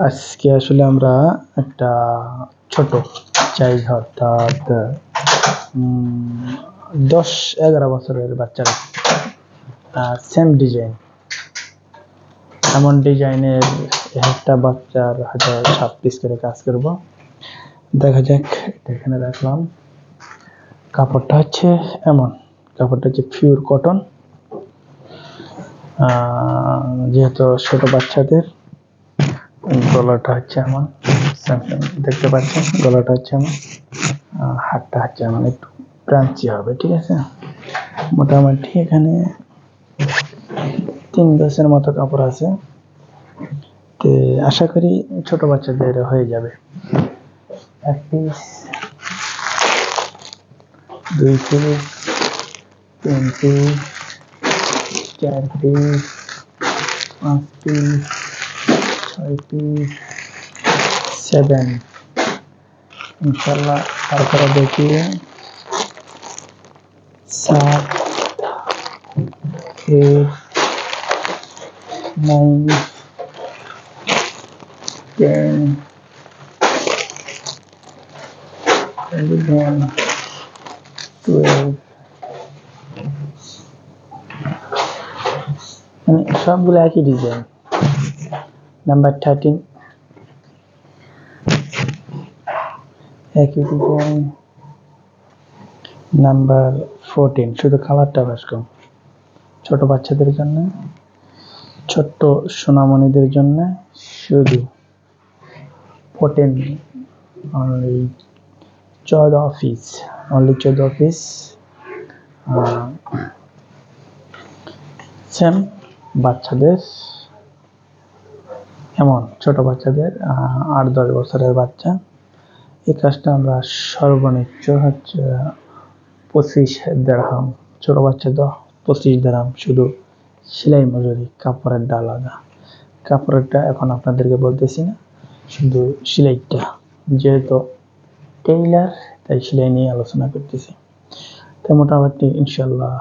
আজকে আসলে আমরা একটা ছোট চাইল্ড অর্থাৎ 10-11 বছরের বাচ্চারা সেম ডিজাইন, এমন ডিজাইনের একটা বাচ্চার হয়তো 7 পিস করে কাজ করব। দেখা যাক, এখানে রাখলাম। কাপড়টা হচ্ছে এমন, কাপড়টা হচ্ছে পিওর কটন। যেহেতু ছোট বাচ্চাদের, গলাটা হচ্ছে এমন, দেখতে পাচ্ছেন গলাটা হচ্ছে এমন, হাতটা হচ্ছে এমন, একটু ক্রাঞ্চি হবে, ঠিক আছে। মোটামুটি এখানে 3 গজের মতো কাপড় আছে, তো আশা করি ছোট বাচ্চাদের হয়ে যাবে। 1 piece, 2 piece, 3 piece, 4 piece, 5 piece, 6 piece, 7 ইনশাল্লাহ। তারপরে দেখি 7, 8, 9, 10, 11, 12, মানে সবগুলো একই ডিজাইন। নাম্বার 13 একই ডিজাইন। নাম্বার 14, শুধু কালারটা বেশ কম। ছোট বাচ্চাদের জন্য, ছোট্ট সোনামণিদের জন্য শুধু 14, only 14 piece, only 14 piece. Same বাচ্চাদের, এমন ছোট বাচ্চাদের 8-10 বছরের বাচ্চা। এই কাজটা আমরা সর্বনিম্ন হচ্ছে 25 দিরহাম, ছোট বাচ্চা তো 25 দিরহাম, শুধু সেলাই মজুরি, কাপড়ের আলাদা। কাপড়েরটা এখন আপনাদেরকে বলতেছি না, শুধু সেলাইটা, যেহেতু টেইলার তাই সেলাই নিয়ে আলোচনা করতেছি। তো মোটামুটি ইনশাল্লাহ